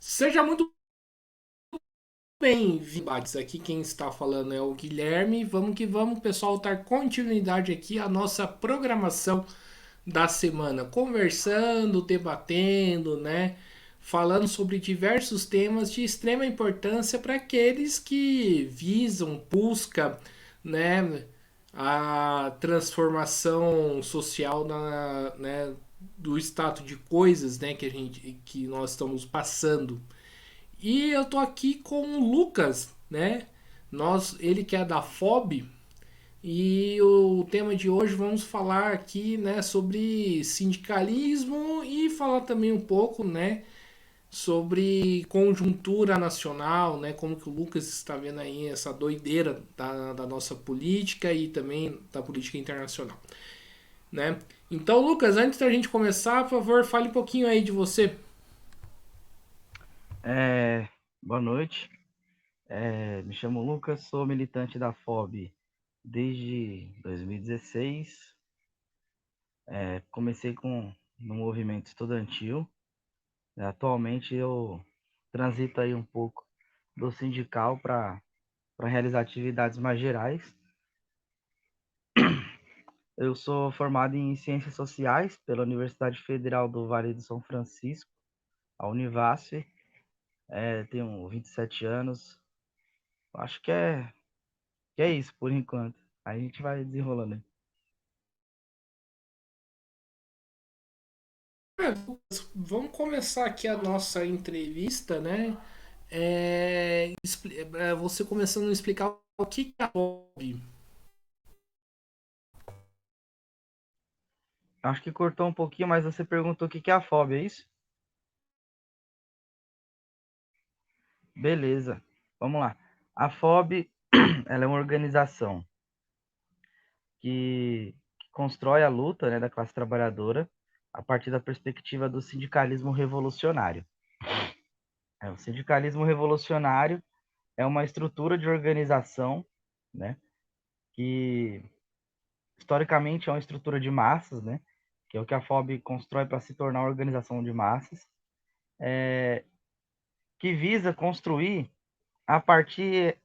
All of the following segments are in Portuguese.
Seja muito bem-vindo. Aqui quem está falando é o Guilherme. Vamos que vamos, pessoal, dar continuidade aqui à nossa programação da semana, conversando, debatendo, né? Falando sobre diversos temas de extrema importância para aqueles que visam, busca, né, a transformação social né, do status de coisas, né, que nós estamos passando. E eu tô aqui com o Lucas, né? Ele que é da FOB, e o tema de hoje vamos falar aqui, né, sobre sindicalismo e falar também um pouco, né, sobre conjuntura nacional, né, como que o Lucas está vendo aí essa doideira da nossa política e também da política internacional, né? Então, Lucas, antes da gente começar, por favor, fale um pouquinho aí de você. É, Boa noite. Me chamo Lucas, sou militante da FOB desde 2016. Comecei no movimento estudantil. Atualmente eu transito aí um pouco do sindical para realizar atividades mais gerais. Eu sou formado em Ciências Sociais pela Universidade Federal do Vale do São Francisco, a Univasf. Tenho 27 anos. Acho que é isso por enquanto. Aí a gente vai desenrolando aí. Vamos começar aqui a nossa entrevista, né? Você começando a explicar o que é a FOB. Acho que cortou um pouquinho, mas você perguntou o que que é a FOB, é isso? Beleza, vamos lá. A FOB, ela é uma organização que constrói a luta, né, da classe trabalhadora a partir da perspectiva do sindicalismo revolucionário. O sindicalismo revolucionário é uma estrutura de organização, né, que historicamente é uma estrutura de massas, né, que é o que a FOB constrói para se tornar uma organização de massas, que visa construir a partir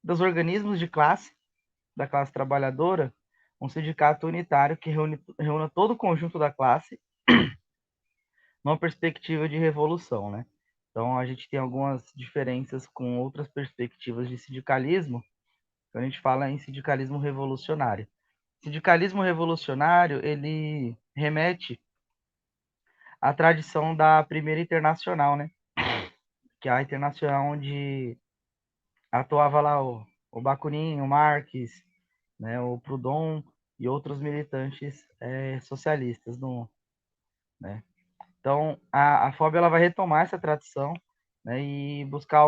dos organismos de classe, da classe trabalhadora, um sindicato unitário que reúna todo o conjunto da classe numa perspectiva de revolução, né? Então, a gente tem algumas diferenças com outras perspectivas de sindicalismo, quando a gente fala em sindicalismo revolucionário. Sindicalismo revolucionário, ele remete à tradição da primeira internacional, né? Que é a internacional onde atuava lá o Bakunin, o Marx, né, o Proudhon e outros militantes socialistas, né? Então, a FOB ela vai retomar essa tradição, né, e buscar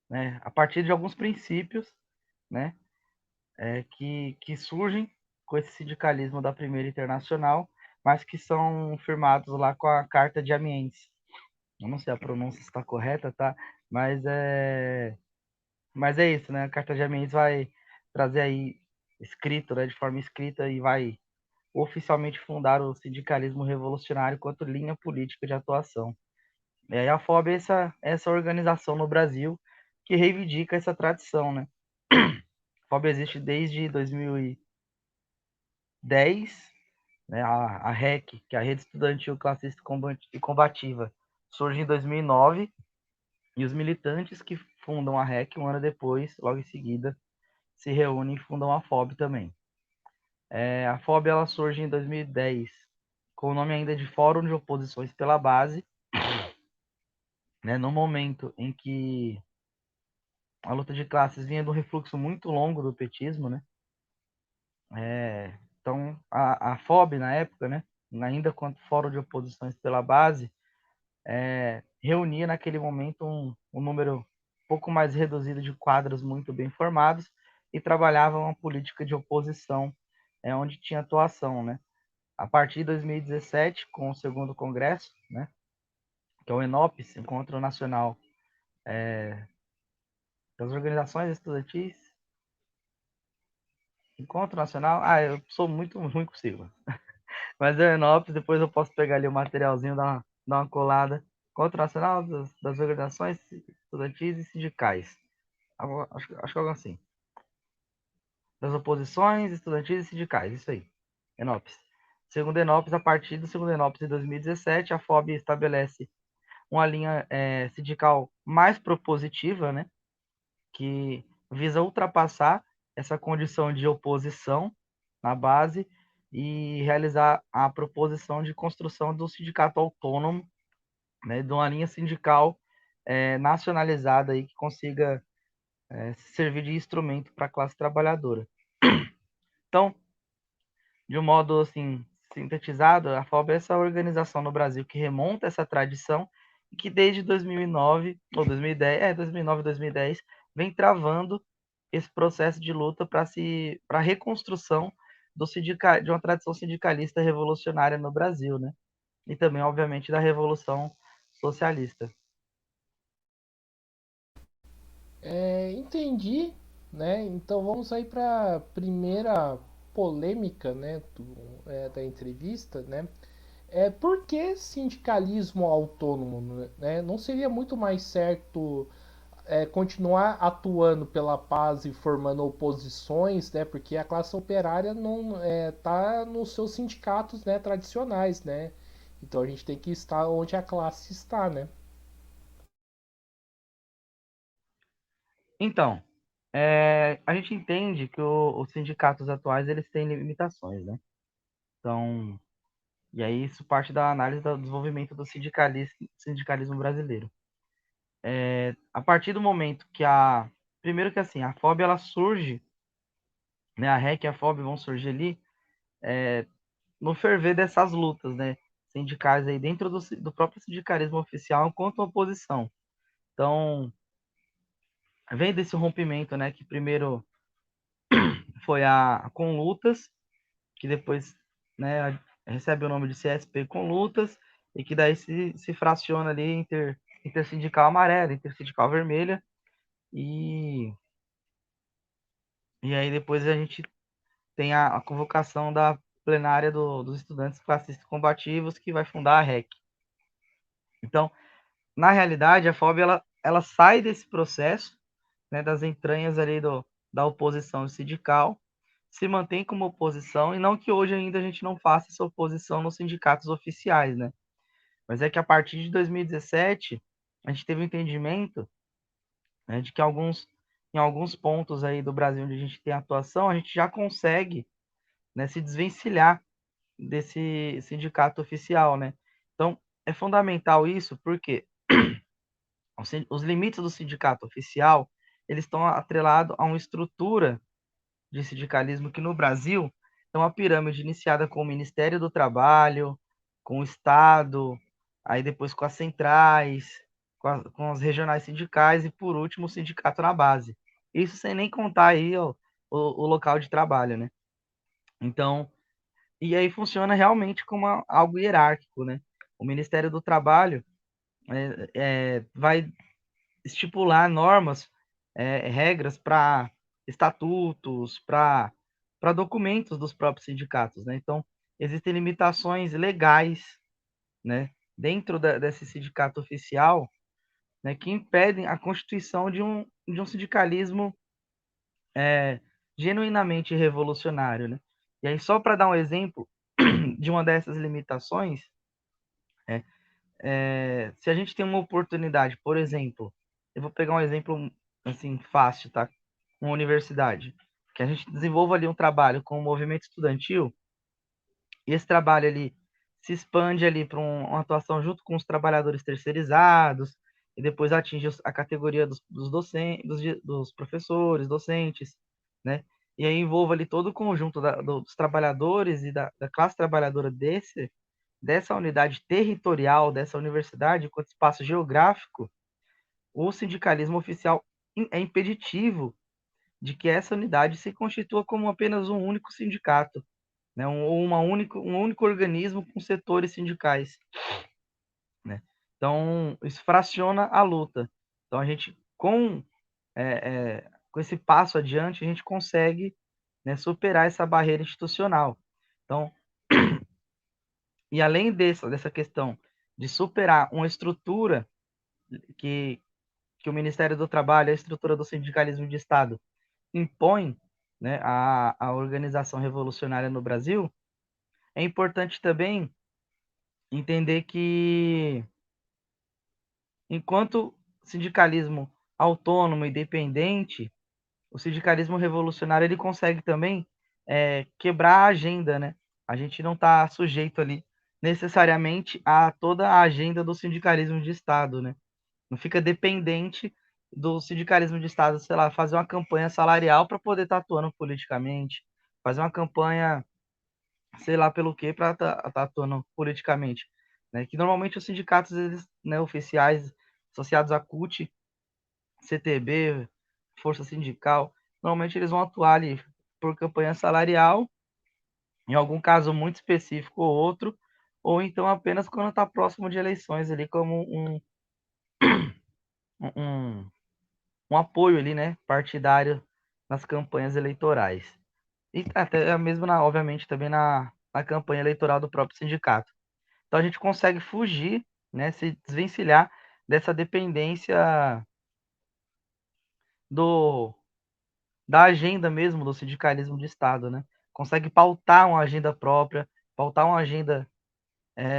né, a partir de alguns princípios, né, que surgem com esse sindicalismo da Primeira Internacional, mas que são firmados lá com a Carta de Amiens. Eu não sei a pronúncia está correta, tá? Mas mas é isso, né? A Carta de Amiens vai trazer aí escrito, né, de forma escrita e vai oficialmente fundar o sindicalismo revolucionário quanto linha política de atuação. E aí a FOB é essa organização no Brasil que reivindica essa tradição, né? A FOB existe desde 2010, né? A REC, que é a Rede Estudantil Classista e Combativa, surge em 2009 e os militantes que fundam a REC um ano depois, logo em seguida, se reúnem e fundam a FOB também. A FOB ela surge em 2010 com o nome ainda de Fórum de Oposições pela Base, né, no momento em que a luta de classes vinha de um refluxo muito longo do petismo, né? Então, a FOB, na época, né, ainda quanto Fórum de Oposições pela Base, reunia naquele momento um número um pouco mais reduzido de quadros muito bem formados e trabalhava uma política de oposição onde tinha atuação, né? A partir de 2017, com o segundo congresso, né, que é o ENOPS, Encontro Nacional das Organizações Estudantis, Encontro Nacional, eu sou muito ruim com sigla, mas é o ENOPS, depois eu posso pegar ali o materialzinho, dar uma colada. Encontro Nacional das Organizações Estudantis e Sindicais. Acho que é algo assim. Das oposições estudantis e sindicais, isso aí. ENOPS. Segundo ENOPS, a partir do segundo ENOPS de 2017, a FOB estabelece uma linha sindical mais propositiva, né, que visa ultrapassar essa condição de oposição na base e realizar a proposição de construção do sindicato autônomo, né, de uma linha sindical nacionalizada aí que consiga servir de instrumento para a classe trabalhadora. Então, de um modo assim sintetizado, a FOB é essa organização no Brasil que remonta essa tradição e que desde 2009 ou 2010, 2009, 2010, vem travando esse processo de luta para a reconstrução de uma tradição sindicalista revolucionária no Brasil, né? E também, obviamente, da Revolução Socialista. Entendi, né? Então vamos aí para a primeira polêmica, né, da entrevista, né? Por que sindicalismo autônomo, né? Não seria muito mais certo continuar atuando pela paz e formando oposições, né? Porque a classe operária não tá nos seus sindicatos, né, tradicionais, né? Então a gente tem que estar onde a classe está, né? Então, a gente entende que os sindicatos atuais eles têm limitações, né? Então, e aí isso parte da análise do desenvolvimento do sindicalismo brasileiro. A partir do momento que primeiro que assim, a FOB ela surge, né, a REC e a FOB vão surgir ali no ferver dessas lutas, né, sindicais aí dentro do próprio sindicalismo oficial enquanto oposição. Então, vem desse rompimento, né, que primeiro foi com lutas, que depois, né, recebe o nome de CSP com lutas, e que daí se fraciona ali intersindical amarela, intersindical vermelha, e, e aí depois a gente tem a convocação da plenária dos estudantes classistas combativos, que vai fundar a REC. Então, na realidade, a FOB ela sai desse processo, né, das entranhas ali da oposição sindical, se mantém como oposição, e não que hoje ainda a gente não faça essa oposição nos sindicatos oficiais, né? Mas é que a partir de 2017, a gente teve um entendimento, né, de que em alguns pontos aí do Brasil onde a gente tem atuação, a gente já consegue, né, se desvencilhar desse sindicato oficial, né? Então, é fundamental isso porque os limites do sindicato oficial, eles estão atrelados a uma estrutura de sindicalismo que no Brasil é uma pirâmide iniciada com o Ministério do Trabalho, com o Estado, aí depois com as centrais, com as regionais sindicais e por último o sindicato na base. Isso sem nem contar aí o local de trabalho, né? Então, e aí funciona realmente como algo hierárquico, né? O Ministério do Trabalho vai estipular normas, regras para estatutos, para documentos dos próprios sindicatos, né? Então, existem limitações legais, né, dentro desse sindicato oficial, né, que impedem a constituição de um sindicalismo genuinamente revolucionário, né? E aí, só para dar um exemplo de uma dessas limitações, é, se a gente tem uma oportunidade, por exemplo, eu vou pegar um exemplo assim fácil, tá? Uma universidade, que a gente desenvolva ali um trabalho com o movimento estudantil, e esse trabalho ali se expande ali para uma atuação junto com os trabalhadores terceirizados, e depois atinge a categoria dos docentes, dos professores, docentes, né? E aí envolve ali todo o conjunto dos trabalhadores e da classe trabalhadora dessa unidade territorial, dessa universidade, enquanto espaço geográfico, o sindicalismo oficial é impeditivo de que essa unidade se constitua como apenas um único sindicato, né? Um único organismo com setores sindicais, né? Então, isso fraciona a luta. Então, a gente, com esse passo adiante, a gente consegue, né, superar essa barreira institucional. Então, e além dessa questão de superar uma estrutura que, que o Ministério do Trabalho, a estrutura do sindicalismo de Estado, impõe, né, a organização revolucionária no Brasil, é importante também entender que, enquanto sindicalismo autônomo, independente, o sindicalismo revolucionário ele consegue também quebrar a agenda, né? A gente não está sujeito ali necessariamente a toda a agenda do sindicalismo de Estado, né? Não fica dependente do sindicalismo de Estado, sei lá, fazer uma campanha salarial para poder estar atuando politicamente, fazer uma campanha, sei lá pelo que, para estar atuando politicamente, né? Que normalmente os sindicatos, eles, né, oficiais, associados à CUT, CTB, Força Sindical, normalmente eles vão atuar ali por campanha salarial, em algum caso muito específico ou outro, ou então apenas quando está próximo de eleições ali, como um, um apoio ali, né, partidário nas campanhas eleitorais. E até mesmo, obviamente, também na campanha eleitoral do próprio sindicato. Então a gente consegue fugir, né, se desvencilhar dessa dependência do, da agenda mesmo do sindicalismo de Estado, né? Consegue pautar uma agenda própria, pautar uma agenda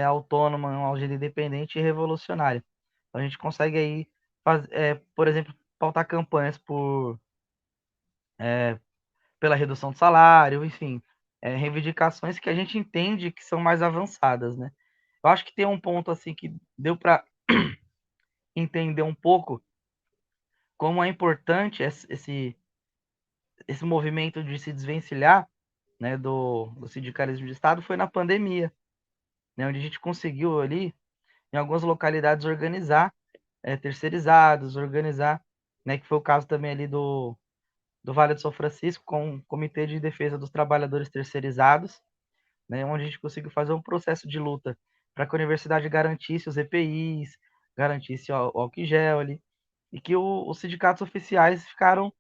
autônoma, uma agenda independente e revolucionária. Então, a gente consegue aí, por exemplo, pautar campanhas pela redução do salário, enfim, reivindicações que a gente entende que são mais avançadas, né? Eu acho que tem um ponto assim que deu para entender um pouco como é importante esse movimento de se desvencilhar, né, do sindicalismo de Estado foi na pandemia, né, onde a gente conseguiu ali, em algumas localidades, organizar terceirizados, organizar, né, que foi o caso também ali do Vale do São Francisco, com o Comitê de Defesa dos Trabalhadores Terceirizados, né, onde a gente conseguiu fazer um processo de luta para que a universidade garantisse os EPIs, garantisse o álcool gel ali, e que os sindicatos oficiais ficaram,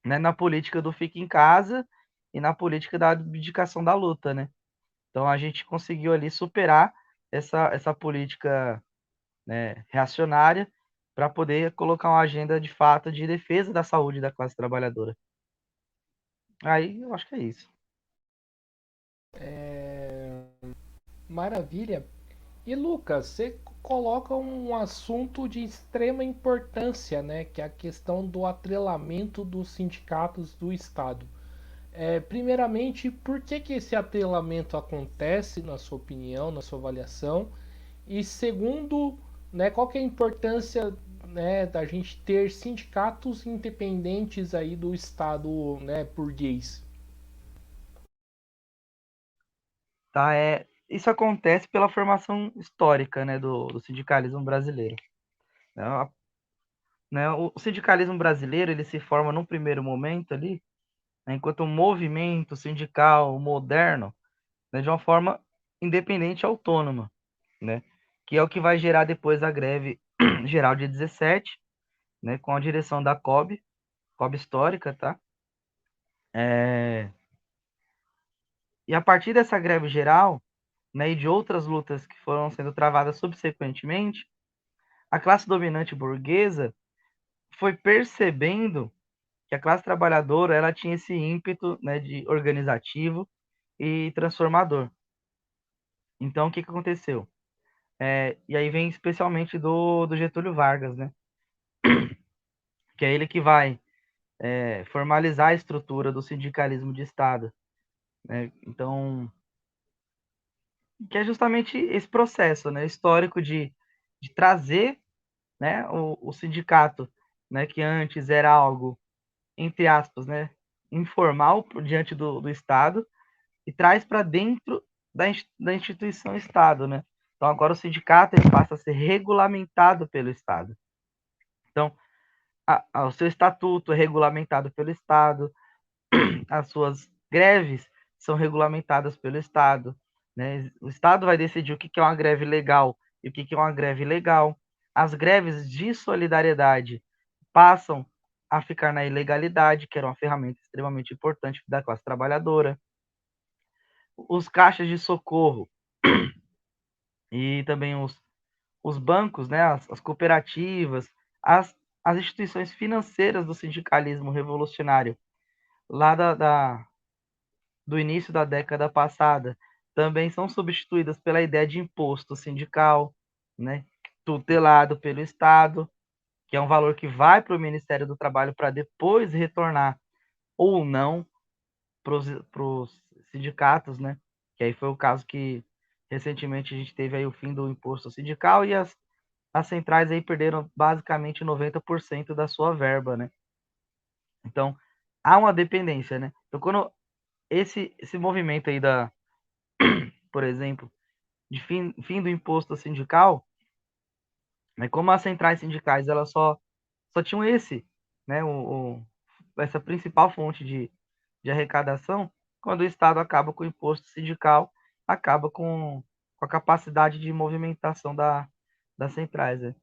né, na política do fique em casa e na política da abdicação da luta, né? Então a gente conseguiu ali superar essa política, né, reacionária para poder colocar uma agenda de fato de defesa da saúde da classe trabalhadora. Aí eu acho que é isso. Maravilha. E Lucas, você coloca um assunto de extrema importância, né, que é a questão do atrelamento dos sindicatos do Estado. Primeiramente, por que, que esse atrelamento acontece, na sua opinião, na sua avaliação? E segundo, né, qual que é a importância, né, da gente ter sindicatos independentes aí do Estado, né, burguês? Tá? Isso acontece pela formação histórica, né, do sindicalismo brasileiro. Né? O sindicalismo brasileiro ele se forma num primeiro momento ali, né, enquanto um movimento sindical moderno, né, de uma forma independente e autônoma, né, que é o que vai gerar depois a greve geral de 17, né, com a direção da COB histórica, tá? É, e a partir dessa greve geral, né, e de outras lutas que foram sendo travadas subsequentemente, a classe dominante burguesa foi percebendo que a classe trabalhadora ela tinha esse ímpeto, né, de organizativo e transformador. Então, o que, que aconteceu? E aí vem especialmente do Getúlio Vargas, né? Que é ele que vai formalizar a estrutura do sindicalismo de Estado, né? Então, que é justamente esse processo, né, histórico de trazer, né, o sindicato, né, que antes era algo, entre aspas, né, informal diante do Estado, e traz para dentro da instituição Estado, né? Então agora o sindicato ele passa a ser regulamentado pelo Estado. Então o seu estatuto é regulamentado pelo Estado, as suas greves são regulamentadas pelo Estado, né? O Estado vai decidir o que é uma greve legal e o que é uma greve ilegal. As greves de solidariedade passam a ficar na ilegalidade, que era uma ferramenta extremamente importante da classe trabalhadora. Os caixas de socorro e também os bancos, né, as cooperativas, as instituições financeiras do sindicalismo revolucionário lá do início da década passada também são substituídas pela ideia de imposto sindical, né, tutelado pelo Estado, que é um valor que vai para o Ministério do Trabalho para depois retornar ou não para os sindicatos, né? Que aí foi o caso que recentemente a gente teve aí o fim do imposto sindical e as centrais aí perderam basicamente 90% da sua verba, né? Então, há uma dependência, né? Então, quando esse movimento aí por exemplo, de fim do imposto sindical, né, como as centrais sindicais elas só tinham né, essa principal fonte de arrecadação, quando o Estado acaba com o imposto sindical, acaba com a capacidade de movimentação das centrais, né?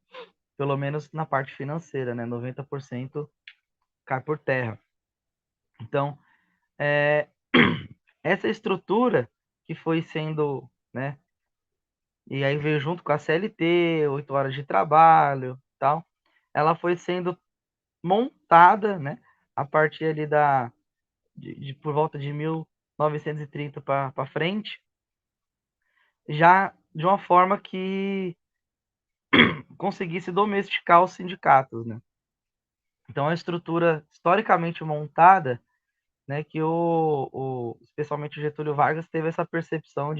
Pelo menos na parte financeira, né? 90% cai por terra. Então, essa estrutura que foi sendo, né? E aí veio junto com a CLT, 8 horas de trabalho, tal. Ela foi sendo montada, né? A partir ali por volta de 1930 para frente, já de uma forma que conseguisse domesticar os sindicatos, né? Então, a estrutura historicamente montada, né, que especialmente o Getúlio Vargas teve essa percepção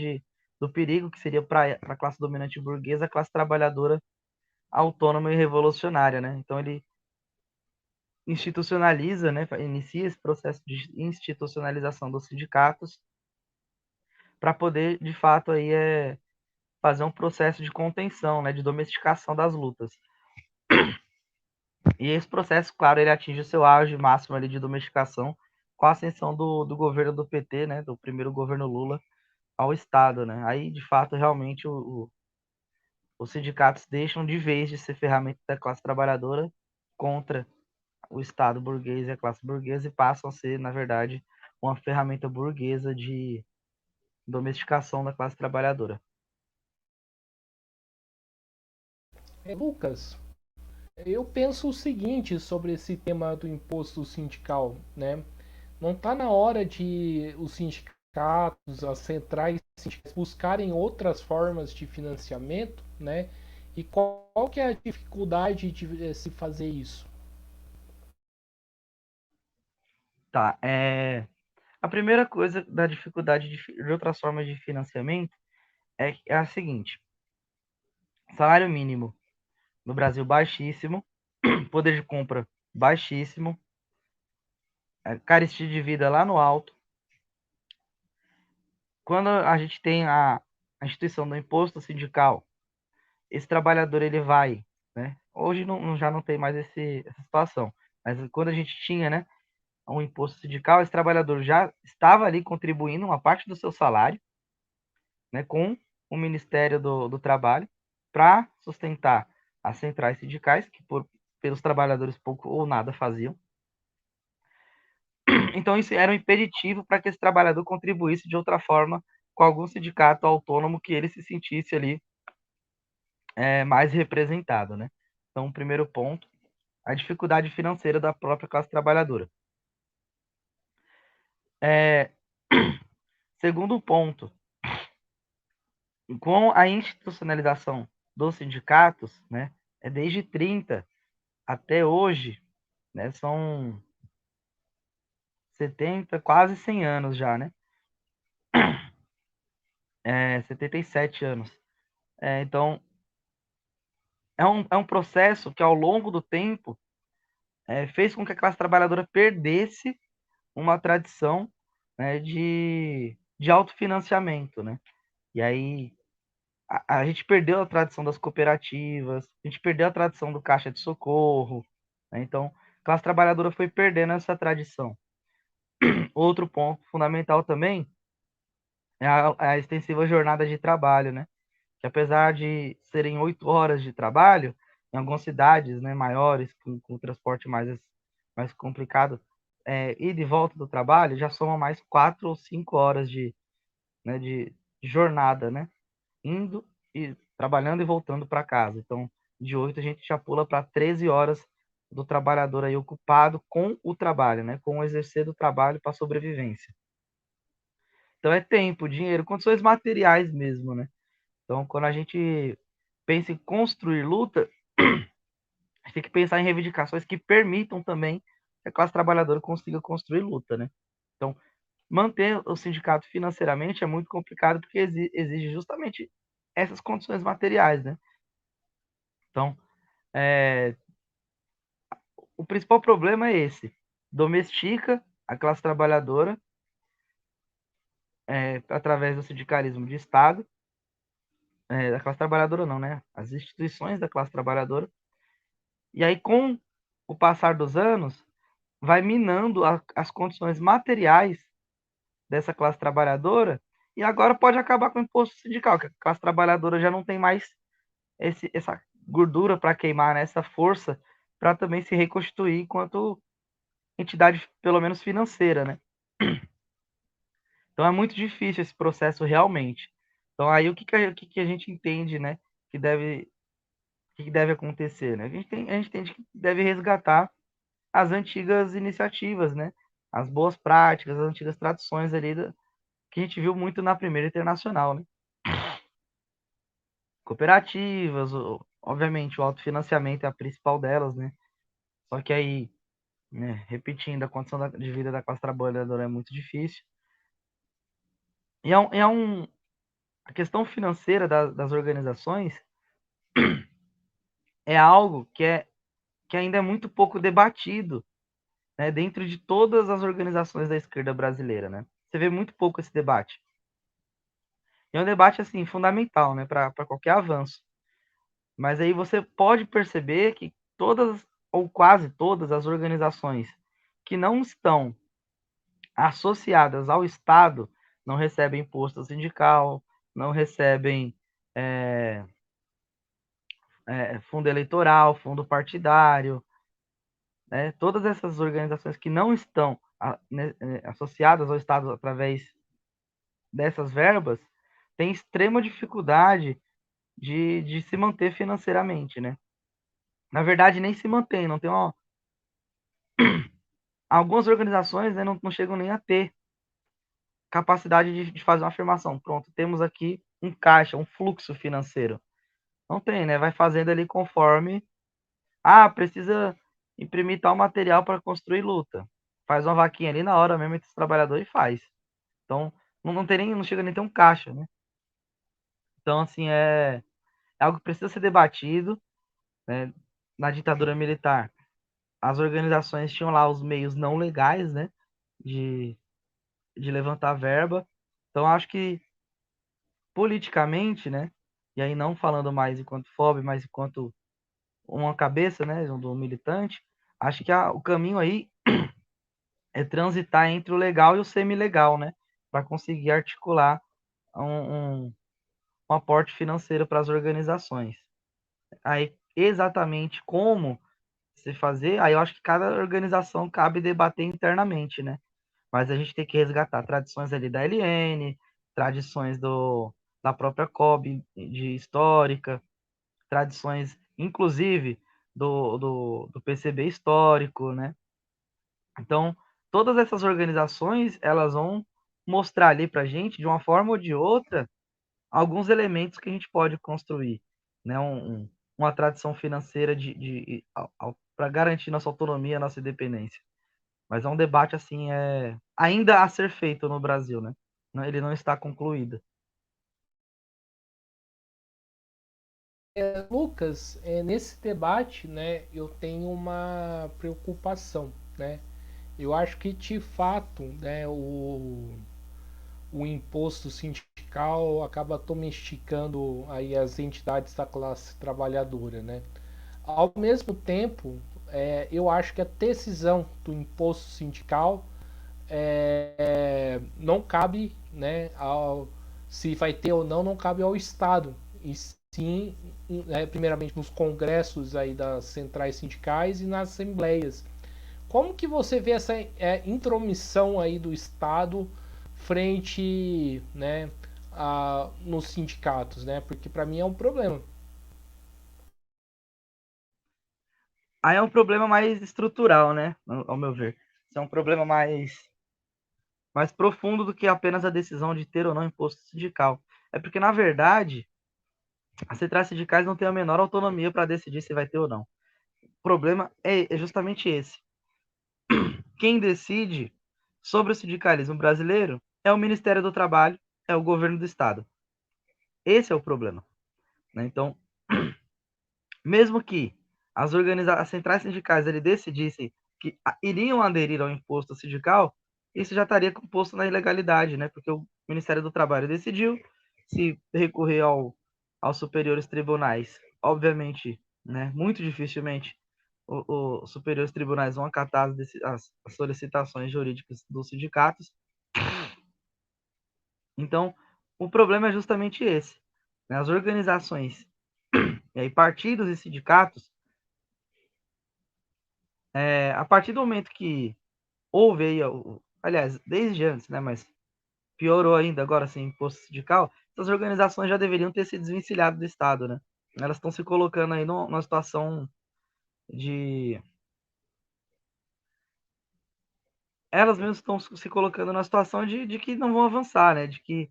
do perigo que seria para a classe dominante burguesa, a classe trabalhadora autônoma e revolucionária, né? Então, ele institucionaliza, né, inicia esse processo de institucionalização dos sindicatos para poder, de fato, aí fazer um processo de contenção, né, de domesticação das lutas. E esse processo, claro, ele atinge o seu auge máximo ali de domesticação com a ascensão do governo do PT, né, do primeiro governo Lula, ao Estado, né? Aí, de fato, realmente os sindicatos deixam de vez de ser ferramenta da classe trabalhadora contra o Estado burguês e a classe burguesa e passam a ser, na verdade, uma ferramenta burguesa de domesticação da classe trabalhadora. Lucas, eu penso o seguinte sobre esse tema do imposto sindical, né? Não está na hora de os sindicatos, as centrais sindicais buscarem outras formas de financiamento, né? E qual que é a dificuldade de se fazer isso? Tá, a primeira coisa da dificuldade de outras formas de financiamento é a seguinte: salário mínimo no Brasil baixíssimo, poder de compra baixíssimo, carestia de vida lá no alto. Quando a gente tem a instituição do imposto sindical, esse trabalhador ele vai, né? Hoje já não tem mais essa situação, mas quando a gente tinha, né, um imposto sindical, esse trabalhador já estava ali contribuindo uma parte do seu salário, né, com o Ministério do Trabalho para sustentar as centrais sindicais, que pelos trabalhadores pouco ou nada faziam. Então, isso era um impeditivo para que esse trabalhador contribuísse de outra forma com algum sindicato autônomo que ele se sentisse ali mais representado, né? Então, o primeiro ponto, a dificuldade financeira da própria classe trabalhadora. Segundo ponto, com a institucionalização dos sindicatos, né, desde 30 até hoje, né, são 70, quase 100 anos já, né? 77 anos. Então, é um processo que, ao longo do tempo, fez com que a classe trabalhadora perdesse uma tradição, né, de autofinanciamento, né? E aí a gente perdeu a tradição das cooperativas, a gente perdeu a tradição do caixa de socorro, né? Então, a classe trabalhadora foi perdendo essa tradição. Outro ponto fundamental também é a extensiva jornada de trabalho, né? Que apesar de serem 8 horas de trabalho, em algumas cidades, né, maiores, com transporte mais complicado, ir de volta do trabalho já soma mais 4 ou 5 horas né, de jornada, né? Indo e trabalhando e voltando para casa. Então, de 8 a gente já pula para 13 horas do trabalhador aí ocupado com o trabalho, né? Com o exercer do trabalho para sobrevivência. Então é tempo, dinheiro, condições materiais mesmo, né? Então, quando a gente pensa em construir luta, a gente tem que pensar em reivindicações que permitam também que a classe trabalhadora consiga construir luta, né? Então, manter o sindicato financeiramente é muito complicado porque exige justamente essas condições materiais, né? Então, o principal problema é esse: domestica a classe trabalhadora através do sindicalismo de Estado, da classe trabalhadora não, né? As instituições da classe trabalhadora. E aí, com o passar dos anos, vai minando as condições materiais dessa classe trabalhadora e agora pode acabar com o imposto sindical, que a classe trabalhadora já não tem mais essa gordura para queimar, né? Essa força para também se reconstituir enquanto entidade, pelo menos financeira, né? Então é muito difícil esse processo realmente. Então aí o que a gente entende, né, que deve acontecer, né? A gente entende que deve resgatar as antigas iniciativas, né? As boas práticas, as antigas tradições ali que a gente viu muito na Primeira Internacional, né? Cooperativas, obviamente o autofinanciamento é a principal delas, né? Só que aí, né, repetindo, a condição de vida da classe trabalhadora é muito difícil. E a questão financeira das organizações é algo que ainda é muito pouco debatido, né, dentro de todas as organizações da esquerda brasileira, né? Você vê muito pouco esse debate. E é um debate assim fundamental, né, para qualquer avanço. Mas aí você pode perceber que todas ou quase todas as organizações que não estão associadas ao Estado não recebem imposto sindical, não recebem fundo eleitoral, fundo partidário, né? Todas essas organizações que não estão associadas ao Estado através dessas verbas têm extrema dificuldade de se manter financeiramente, né? Na verdade, nem se mantém, não tem uma... Algumas organizações, né, não chegam nem a ter capacidade de fazer uma afirmação. Pronto, temos aqui um caixa, um fluxo financeiro. Não tem, né? Vai fazendo ali conforme. Ah, precisa imprimir tal material para construir luta. Faz uma vaquinha ali na hora mesmo entre os trabalhadores e faz. Então, não tem nem, não chega nem a ter um caixa, né? Então, assim, é algo que precisa ser debatido, né? Na ditadura militar, as organizações tinham lá os meios não legais, né? De, de levantar verba. Então, acho que politicamente, né? E aí não falando mais enquanto FOB, mas enquanto uma cabeça, né? Do militante, acho que o caminho aí é transitar entre o legal e o semi-legal, né? Para conseguir articular um aporte financeiro para as organizações. Aí, exatamente como se fazer, aí eu acho que cada organização cabe debater internamente, né? Mas a gente tem que resgatar tradições ali da LN, tradições da própria COB de histórica, tradições, inclusive, do PCB histórico, né? Então, todas essas organizações, elas vão mostrar ali para a gente, de uma forma ou de outra, alguns elementos que a gente pode construir, né? Uma tradição financeira para garantir nossa autonomia, nossa independência. Mas é um debate assim ainda a ser feito no Brasil, né? Ele não está concluído. Lucas, nesse debate, né, eu tenho uma preocupação, né? Eu acho que de fato, né, o imposto sindical acaba domesticando aí as entidades da classe trabalhadora, né? Ao mesmo tempo, eu acho que a decisão do imposto sindical não cabe, né, se vai ter ou não, não cabe ao Estado, e sim, primeiramente nos congressos aí das centrais sindicais e nas assembleias. Como que você vê essa intromissão aí do Estado frente, né, nos sindicatos, né? Porque para mim é um problema. Aí é um problema mais estrutural, né? Ao meu ver. Isso é um problema mais profundo do que apenas a decisão de ter ou não imposto sindical. É porque, na verdade, as centrais sindicais não têm a menor autonomia para decidir se vai ter ou não. O problema é justamente esse. Quem decide sobre o sindicalismo brasileiro é o Ministério do Trabalho, é o governo do Estado. Esse é o problema. Né? Então, mesmo que as centrais sindicais ele decidissem que iriam aderir ao imposto sindical, isso já estaria composto na ilegalidade, né? Porque o Ministério do Trabalho decidiu, se recorrer aos superiores tribunais, obviamente, né? Muito dificilmente os superiores tribunais vão acatar as solicitações jurídicas dos sindicatos. Então, o problema é justamente esse. Né? As organizações, e aí, partidos e sindicatos, a partir do momento que houve aí, aliás, desde antes, né, mas piorou ainda agora sem imposto sindical, essas organizações já deveriam ter se desvencilhado do Estado, né? Elas estão se colocando aí numa situação de... Elas mesmas estão se colocando numa situação de que não vão avançar, né? De que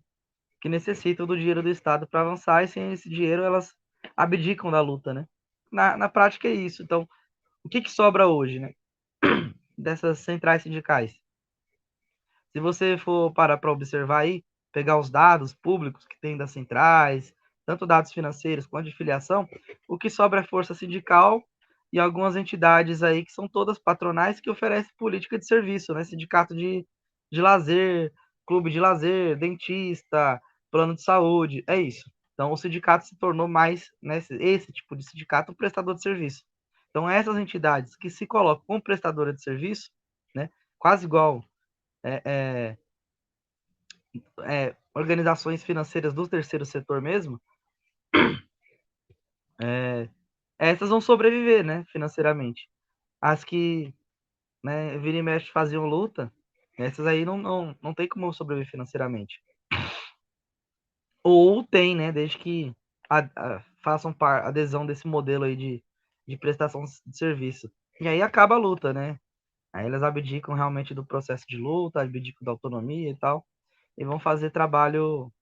necessitam do dinheiro do Estado para avançar e sem esse dinheiro elas abdicam da luta, né? Na prática é isso. Então, o que sobra hoje, né? Dessas centrais sindicais? Se você for parar para observar aí, pegar os dados públicos que tem das centrais, tanto dados financeiros quanto de filiação, o que sobra é força sindical e algumas entidades aí que são todas patronais que oferecem política de serviço, né? Sindicato de lazer, clube de lazer, dentista, plano de saúde, é isso. Então, o sindicato se tornou mais, né, esse tipo de sindicato, um prestador de serviço. Então, essas entidades que se colocam como prestadora de serviço, né, quase igual é, organizações financeiras do terceiro setor mesmo, essas vão sobreviver, né, financeiramente. As que, né, vira e mexe faziam luta, essas aí não tem como sobreviver financeiramente. Ou tem, né, desde que façam adesão desse modelo aí de prestação de serviço. E aí acaba a luta, né? Aí elas abdicam realmente do processo de luta, abdicam da autonomia e tal, e vão fazer trabalho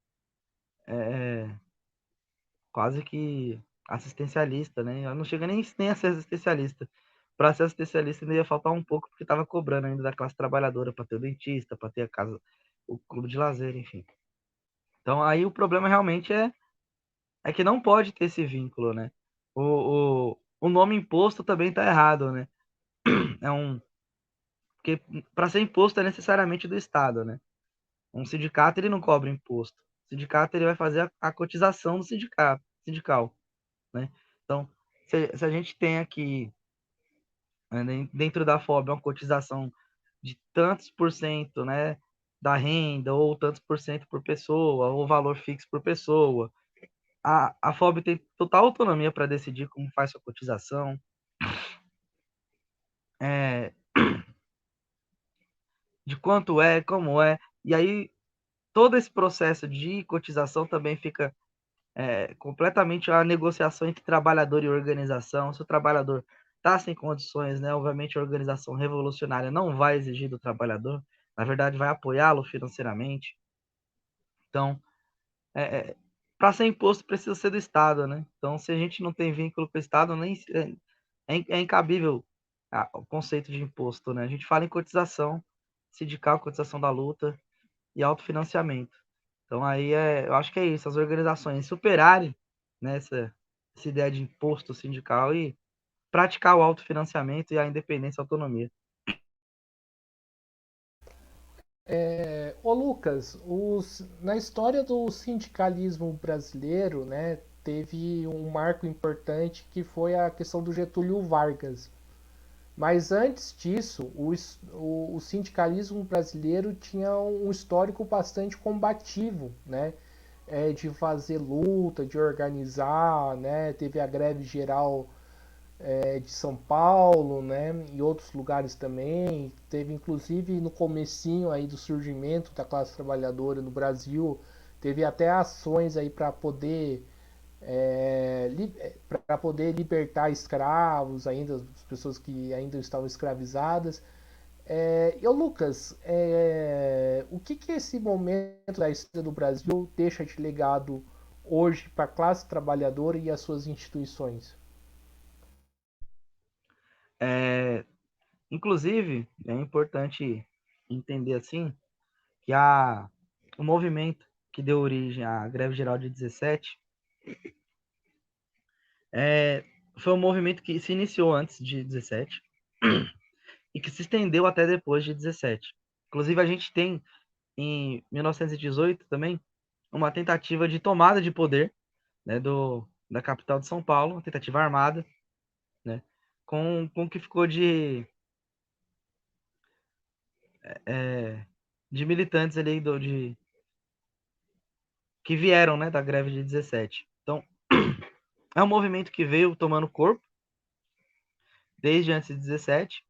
quase que assistencialista, né? Eu não chega nem a ser assistencialista. Para ser assistencialista ainda ia faltar um pouco, porque estava cobrando ainda da classe trabalhadora para ter o dentista, para ter a casa, o clube de lazer, enfim. Então aí o problema realmente é que não pode ter esse vínculo, né? O nome imposto também está errado, né? É um porque para ser imposto é necessariamente do Estado, né? Um sindicato ele não cobra imposto. O sindicato ele vai fazer a cotização do sindical, né? Então, se a gente tem aqui, né, dentro da FOB, uma cotização de tantos por cento, né, da renda, ou tantos por cento por pessoa, ou valor fixo por pessoa, a FOB tem total autonomia para decidir como faz sua cotização, é, de quanto é, como é, e aí todo esse processo de cotização também fica completamente a negociação entre trabalhador e organização. Se o trabalhador está sem condições, né, obviamente a organização revolucionária não vai exigir do trabalhador, na verdade vai apoiá-lo financeiramente. Então, é, para ser imposto precisa ser do Estado, né? Então, se a gente não tem vínculo com o Estado, nem é incabível o conceito de imposto, né? A gente fala em cotização sindical, cotização da luta e autofinanciamento. Então aí eu acho que é isso, as organizações superarem, né, essa ideia de imposto sindical e praticar o autofinanciamento e a independência e a autonomia. Ô Lucas, na história do sindicalismo brasileiro, né, teve um marco importante que foi a questão do Getúlio Vargas. Mas antes disso, o sindicalismo brasileiro tinha um histórico bastante combativo, né? De fazer luta, de organizar, né? Teve a greve geral de São Paulo, né? E outros lugares também. Teve inclusive no comecinho aí do surgimento da classe trabalhadora no Brasil, Teve até ações aí para poder libertar escravos, ainda as pessoas que ainda estavam escravizadas. Lucas, o que esse momento da história do Brasil deixa de legado hoje para a classe trabalhadora e as suas instituições? Inclusive, é importante entender assim que o movimento que deu origem à greve geral de 17 foi um movimento que se iniciou antes de 17 e que se estendeu até depois de 17. Inclusive, a gente tem, em 1918 também, uma tentativa de tomada de poder, né, da capital de São Paulo, uma tentativa armada, né, com o que ficou de militantes ali que vieram, né, da greve de 17. Então, é um movimento que veio tomando corpo desde antes de 17,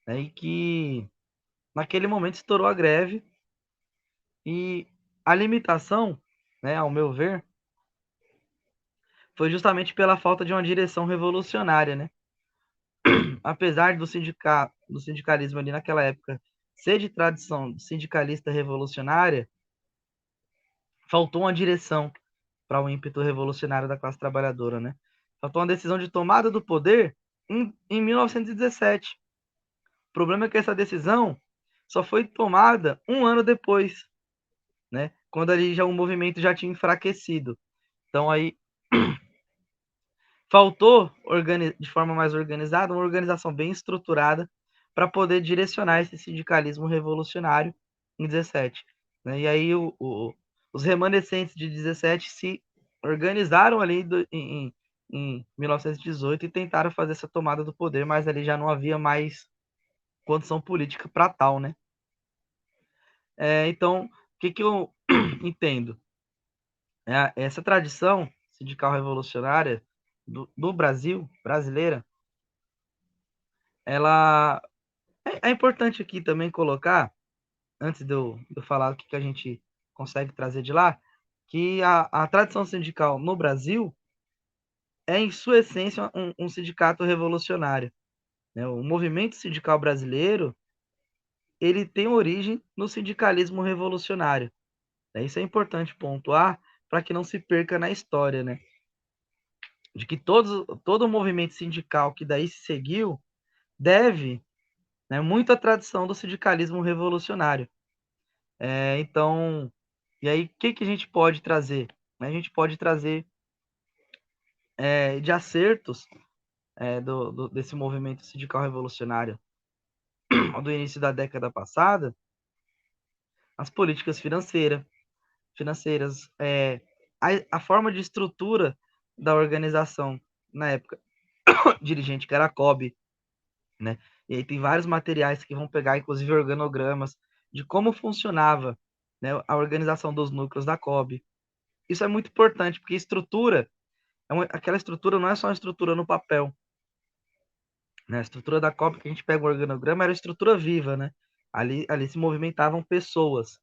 né, e que naquele momento estourou a greve e a limitação, né, ao meu ver, foi justamente pela falta de uma direção revolucionária, né? Apesar do sindicalismo ali naquela época ser de tradição sindicalista revolucionária, faltou uma direção para o ímpeto revolucionário da classe trabalhadora, né? Faltou uma decisão de tomada do poder em 1917. O problema é que essa decisão só foi tomada um ano depois, né? Quando ali já o movimento já tinha enfraquecido. Então aí faltou de forma mais organizada, uma organização bem estruturada para poder direcionar esse sindicalismo revolucionário em 17. Né? E aí os remanescentes de 17 se organizaram ali em 1918 e tentaram fazer essa tomada do poder, mas ali já não havia mais condição política para tal, né? Então, o que eu entendo? Essa tradição sindical revolucionária do Brasil, brasileira, ela é importante aqui também colocar, antes de eu falar o que a gente consegue trazer de lá, que a tradição sindical no Brasil é, em sua essência, um sindicato revolucionário. Né? O movimento sindical brasileiro ele tem origem no sindicalismo revolucionário. Né? Isso é importante pontuar para que não se perca na história, né? De que todo o movimento sindical que daí se seguiu deve, né, muito à tradição do sindicalismo revolucionário. Então, e aí, o que a gente pode trazer? A gente pode trazer de acertos desse movimento sindical revolucionário do início da década passada, as políticas financeiras a forma de estrutura da organização na época dirigente que era a COB, né? E aí tem vários materiais que vão pegar, inclusive organogramas, de como funcionava, né, a organização dos núcleos da COB. Isso é muito importante, porque estrutura, aquela estrutura não é só uma estrutura no papel. Né? A estrutura da COB, que a gente pega o organograma, era estrutura viva, né? Ali se movimentavam pessoas,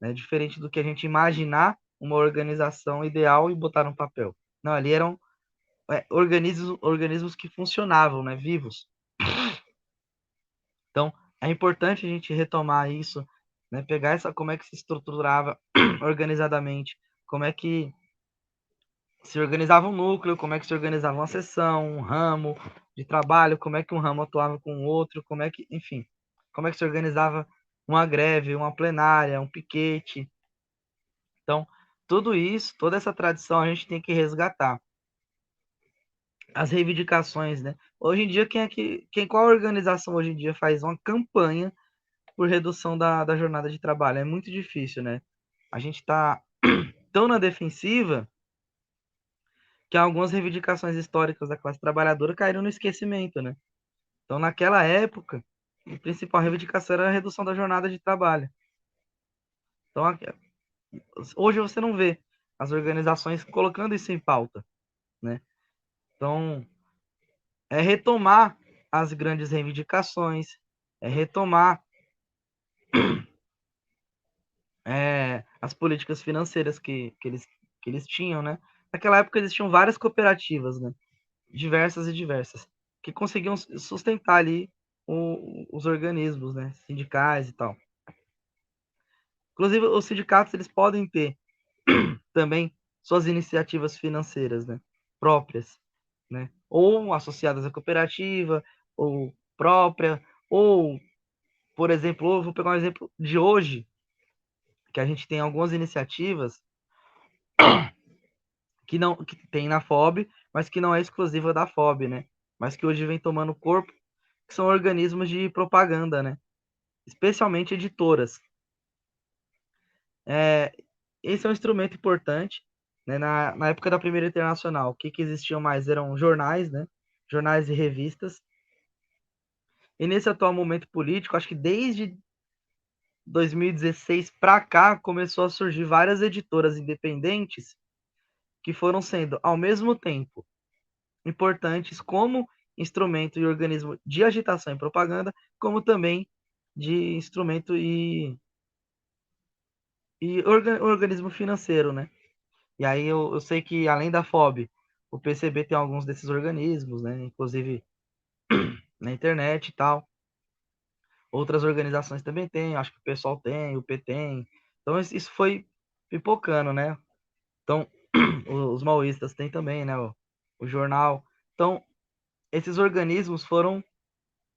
né? Diferente do que a gente imaginar uma organização ideal e botar no papel. Não, ali eram organismos que funcionavam, né? Vivos. Então, é importante a gente retomar isso, né? Pegar como é que se estruturava organizadamente, como é que se organizava um núcleo, como é que se organizava uma seção, um ramo de trabalho, como é que um ramo atuava com o outro, como é que, enfim, como é que se organizava uma greve, uma plenária, um piquete. Então, tudo isso, toda essa tradição a gente tem que resgatar. As reivindicações, né? Hoje em dia, qual organização hoje em dia faz uma campanha por redução da jornada de trabalho? É muito difícil, né? A gente está tão na defensiva que algumas reivindicações históricas da classe trabalhadora caíram no esquecimento, né? Então, naquela época, a principal reivindicação era a redução da jornada de trabalho. Então, hoje você não vê as organizações colocando isso em pauta, né? Então, é retomar as grandes reivindicações, é retomar as políticas financeiras que eles tinham, né? Naquela época existiam várias cooperativas, né? Diversas e diversas, que conseguiam sustentar ali os organismos, né? Sindicais e tal. Inclusive, os sindicatos eles podem ter também suas iniciativas financeiras, né? Próprias, né? Ou associadas à cooperativa, ou própria, ou, por exemplo, eu vou pegar um exemplo de hoje, que a gente tem algumas iniciativas que tem na FOB, mas que não é exclusiva da FOB, né? Mas que hoje vem tomando corpo, que são organismos de propaganda, né? Especialmente editoras. Esse é um instrumento importante, né? Na época da Primeira Internacional, o que existiam mais eram jornais, né? Jornais e revistas. E nesse atual momento político, acho que desde 2016 para cá começou a surgir várias editoras independentes que foram sendo, ao mesmo tempo, importantes como instrumento e organismo de agitação e propaganda, como também de instrumento e organismo financeiro, né? E aí eu sei que, além da FOB, o PCB tem alguns desses organismos, né? Inclusive na internet e tal. Outras organizações também têm, acho que o pessoal tem, o P tem. Então isso foi pipocando, né? Então, os maoístas têm também, né? O jornal. Então, esses organismos foram,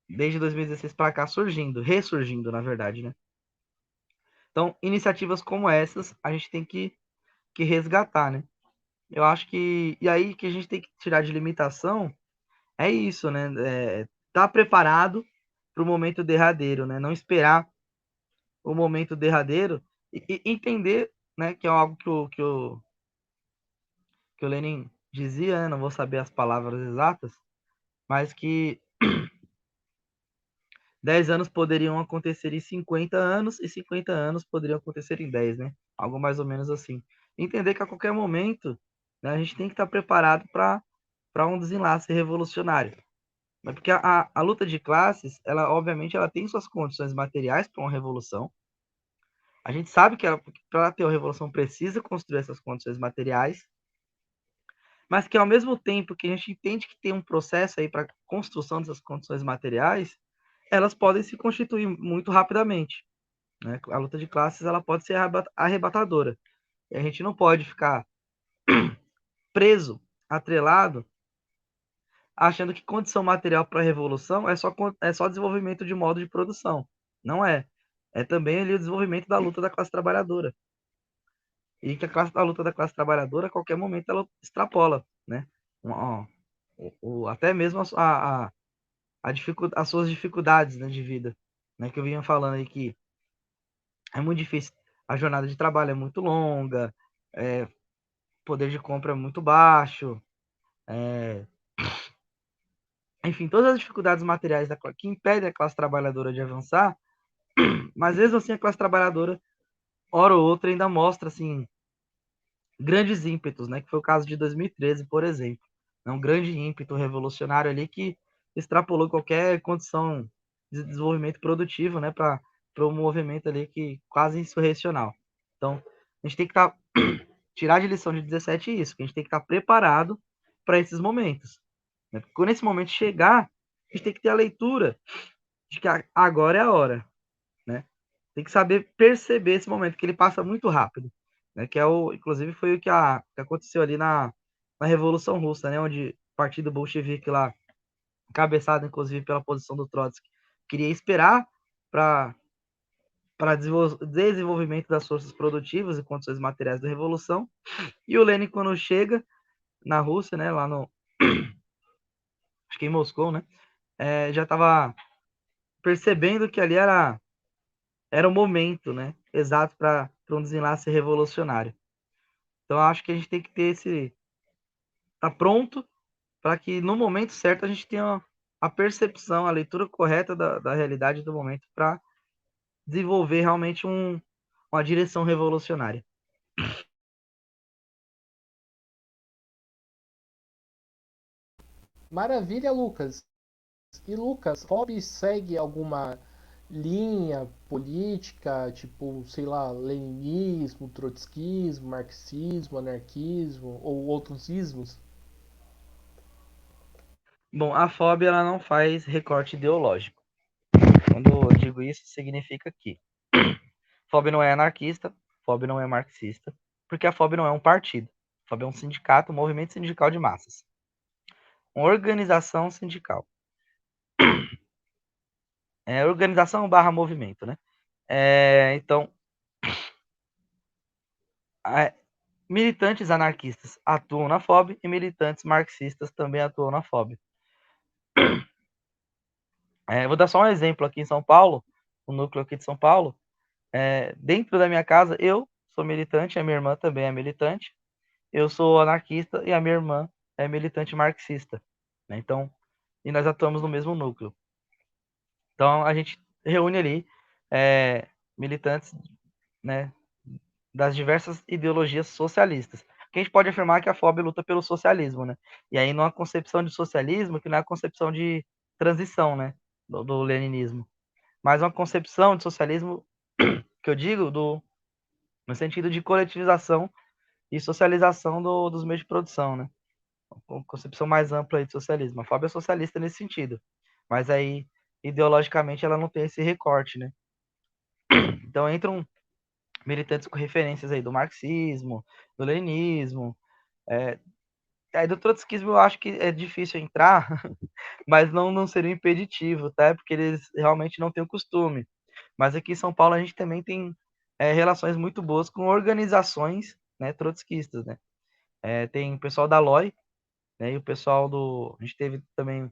desde 2016 para cá, surgindo, ressurgindo, na verdade, né? Então, iniciativas como essas, a gente tem que resgatar, né? Eu acho que. E aí que a gente tem que tirar de limitação é isso, né? Tá preparado para o momento derradeiro, né? Não esperar o momento derradeiro e entender, né? Que é algo que o Lenin dizia, né? Não vou saber as palavras exatas, mas que 10 anos poderiam acontecer em 50 anos e 50 anos poderiam acontecer em 10, né? Algo mais ou menos assim. Entender que a qualquer momento, né, a gente tem que estar preparado para um desenlace revolucionário. Mas porque a luta de classes, ela obviamente ela tem suas condições materiais para uma revolução. A gente sabe que para ter uma revolução precisa construir essas condições materiais, mas que ao mesmo tempo que a gente entende que tem um processo aí para construção dessas condições materiais, elas podem se constituir muito rapidamente, né? A luta de classes ela pode ser arrebatadora. E a gente não pode ficar preso, atrelado, achando que condição material para a revolução é só desenvolvimento de modo de produção. Não é. É também ali o desenvolvimento da luta da classe trabalhadora. E que a luta da classe trabalhadora, a qualquer momento, ela extrapola, né? Ó, até mesmo as suas dificuldades, né, de vida. Né? Que eu vinha falando aí que é muito difícil. A jornada de trabalho é muito longa, poder de compra é muito baixo, é, enfim, todas as dificuldades materiais que impedem a classe trabalhadora de avançar, mas mesmo assim a classe trabalhadora, hora ou outra, ainda mostra assim, grandes ímpetos, né? Que foi o caso de 2013, por exemplo. É um grande ímpeto revolucionário ali que extrapolou qualquer condição de desenvolvimento produtivo, né? Para um movimento ali que quase insurrecional. Então, a gente tem que tirar de lição de 17 isso, que a gente tem que estar preparado para esses momentos. Né? Quando esse momento chegar, a gente tem que ter a leitura de que agora é a hora, né? Tem que saber perceber esse momento, que ele passa muito rápido, né? Que inclusive foi o que aconteceu ali na Revolução Russa, né? Onde o Partido Bolchevique lá, cabeçado inclusive pela posição do Trotsky, queria esperar para desenvolvimento das forças produtivas e condições materiais da revolução. E o Lenin, quando chega na Rússia, né? Lá no, acho que em Moscou, né? Já estava percebendo que ali era o momento, né? Exato para um desenlace revolucionário. Então, acho que a gente tem que ter tá pronto para que no momento certo a gente tenha a percepção, a leitura correta da realidade do momento para desenvolver realmente uma direção revolucionária. Maravilha, Lucas. E Lucas, Hobby segue alguma linha política, tipo, sei lá, leninismo, trotskismo, marxismo, anarquismo ou outros ismos? Bom, a FOB ela não faz recorte ideológico. Quando eu digo isso, significa que FOB não é anarquista, FOB não é marxista, porque a FOB não é um partido. A FOB é um sindicato, um movimento sindical de massas. Uma organização sindical. É organização barra movimento, né? Então, militantes anarquistas atuam na FOB e militantes marxistas também atuam na FOB. Vou dar só um exemplo aqui em São Paulo, o núcleo aqui de São Paulo. Dentro da minha casa, eu sou militante, a minha irmã também é militante. Eu sou anarquista e a minha irmã é militante marxista. Né? Então, e nós atuamos no mesmo núcleo. Então, a gente reúne ali militantes, né, das diversas ideologias socialistas. Que a gente pode afirmar que a FOB luta pelo socialismo, né? E aí numa concepção de socialismo que não é a concepção de transição, né, do leninismo, mas uma concepção de socialismo que eu digo no sentido de coletivização e socialização dos meios de produção, né? Uma concepção mais ampla aí de socialismo. A FOB é socialista nesse sentido, mas aí ideologicamente ela não tem esse recorte, né? Então entram militantes com referências aí do marxismo, do leninismo, aí do trotskismo eu acho que é difícil entrar, mas não seria impeditivo, tá? Porque eles realmente não têm o costume. Mas aqui em São Paulo a gente também tem relações muito boas com organizações, né, trotskistas, né? Tem o pessoal da LOI, né, e o pessoal do... A gente teve também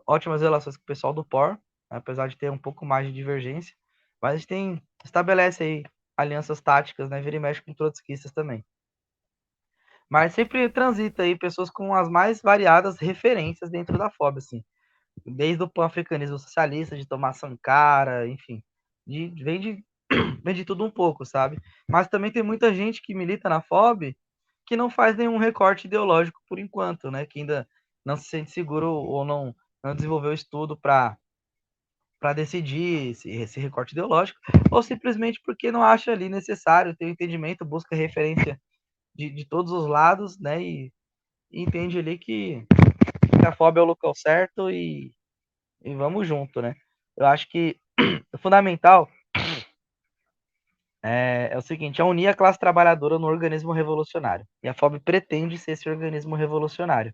ótimas relações com o pessoal do POR, né, apesar de ter um pouco mais de divergência, mas a gente estabelece aí alianças táticas, né, vira e mexe com trotskistas também. Mas sempre transita aí pessoas com as mais variadas referências dentro da FOB, assim. Desde o pan-africanismo socialista, de Thomas Sankara, enfim. Vem de tudo um pouco, sabe? Mas também tem muita gente que milita na FOB que não faz nenhum recorte ideológico por enquanto, né? Que ainda não se sente seguro ou não desenvolveu estudo para decidir esse recorte ideológico, ou simplesmente porque não acha ali necessário ter o entendimento, busca referência de todos os lados, né? E entende ali que a FOB é o local certo e vamos junto, né? Eu acho que o fundamental é o seguinte, é unir a classe trabalhadora no organismo revolucionário. E a FOB pretende ser esse organismo revolucionário.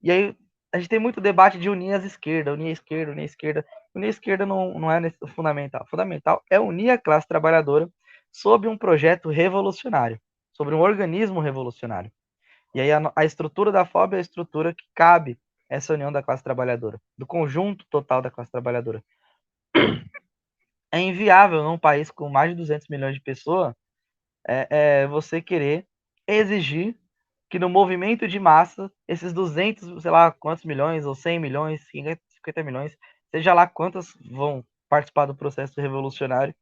E aí a gente tem muito debate de unir as esquerdas, unir a esquerda, unir a esquerda. Unir a esquerda não é o fundamental. O fundamental é unir a classe trabalhadora sob um projeto revolucionário, sobre um organismo revolucionário. E aí a estrutura da FOB é a estrutura que cabe essa união da classe trabalhadora, do conjunto total da classe trabalhadora. É inviável num país com mais de 200 milhões de pessoas você querer exigir que no movimento de massa, esses 200, sei lá quantos milhões, ou 100 milhões, 50 milhões, seja lá quantas vão participar do processo revolucionário,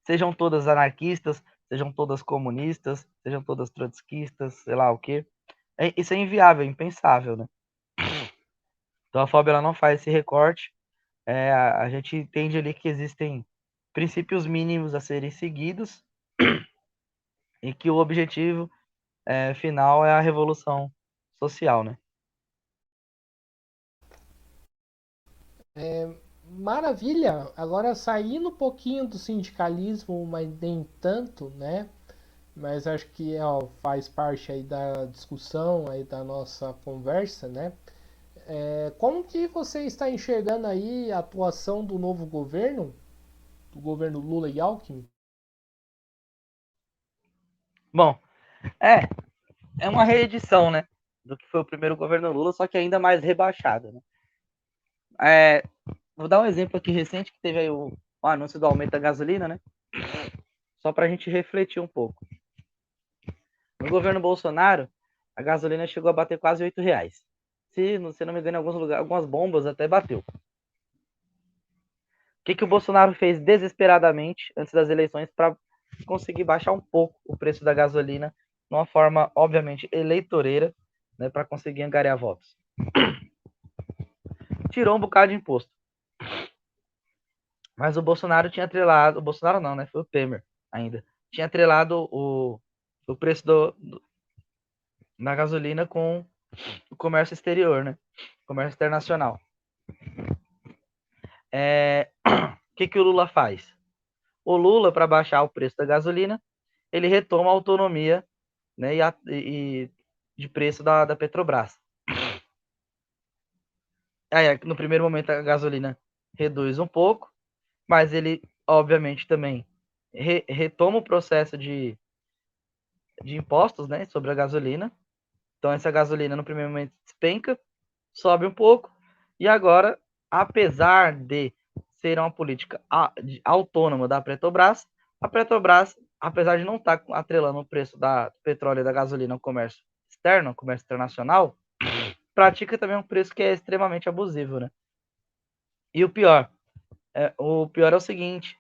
sejam todas anarquistas, sejam todas comunistas, sejam todas trotskistas, sei lá o quê. Isso é inviável, impensável, né? Então a FOB ela não faz esse recorte. A gente entende ali que existem princípios mínimos a serem seguidos e que o objetivo final é a revolução social, né? Maravilha! Agora saindo um pouquinho do sindicalismo, mas nem tanto, né? Mas acho que faz parte aí da discussão, aí da nossa conversa, né? Como que você está enxergando aí a atuação do novo governo, do governo Lula e Alckmin? Bom, é uma reedição, né? Do que foi o primeiro governo Lula, só que ainda mais rebaixado, né? Vou dar um exemplo aqui recente que teve aí o anúncio do aumento da gasolina, né? Só para a gente refletir um pouco. No governo Bolsonaro, a gasolina chegou a bater quase R$ 8. Se não me engano, em alguns lugares, algumas bombas até bateu. O que o Bolsonaro fez desesperadamente antes das eleições para conseguir baixar um pouco o preço da gasolina, de uma forma, obviamente, eleitoreira, né, para conseguir angariar votos? Tirou um bocado de imposto. Mas o Bolsonaro tinha atrelado, o Bolsonaro não, né? Foi o Temer ainda. Tinha atrelado o preço da gasolina com o comércio exterior, né? Comércio internacional. O que o Lula faz? O Lula, para baixar o preço da gasolina, ele retoma a autonomia, né, e de preço da Petrobras. Aí, no primeiro momento, a gasolina reduz um pouco, mas ele, obviamente, também retoma o processo de impostos, né, sobre a gasolina. Então, essa gasolina, no primeiro momento, despenca, sobe um pouco, e agora, apesar de ser uma política autônoma da Petrobras, a Petrobras, apesar de não estar atrelando o preço do petróleo e da gasolina ao comércio externo, ao comércio internacional, pratica também um preço que é extremamente abusivo, né? E o pior é o seguinte,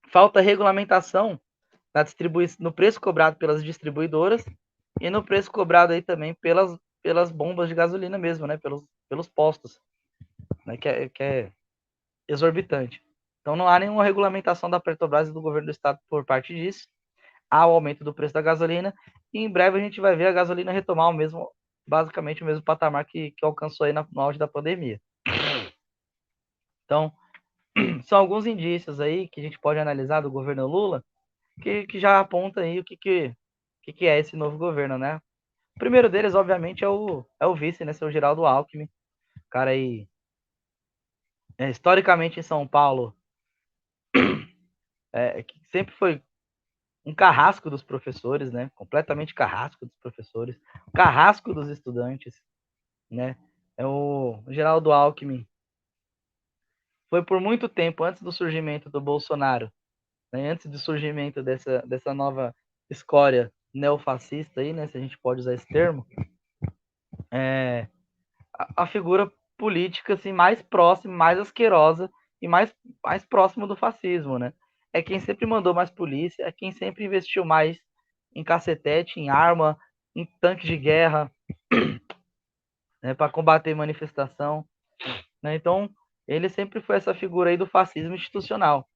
falta regulamentação no preço cobrado pelas distribuidoras e no preço cobrado aí também pelas bombas de gasolina mesmo, né? Pelos postos, né? Que é exorbitante. Então não há nenhuma regulamentação da Petrobras e do governo do estado por parte disso. Há o aumento do preço da gasolina e em breve a gente vai ver a gasolina retomar basicamente o mesmo patamar que alcançou aí no auge da pandemia. Então, são alguns indícios aí que a gente pode analisar do governo Lula que já aponta aí o que é esse novo governo, né? O primeiro deles, obviamente, é o vice, né? Seu Geraldo Alckmin, cara aí, historicamente em São Paulo, que sempre foi um carrasco dos professores, né? Completamente carrasco dos professores, carrasco dos estudantes, né? O Geraldo Alckmin foi por muito tempo, antes do surgimento do Bolsonaro, né? Antes do surgimento dessa nova escória neofascista aí, né? Se a gente pode usar esse termo, a figura política assim, mais próxima, mais asquerosa e mais próximo do fascismo, né? É quem sempre mandou mais polícia, é quem sempre investiu mais em cacetete, em arma, em tanque de guerra, né, para combater manifestação, né? Então, ele sempre foi essa figura aí do fascismo institucional,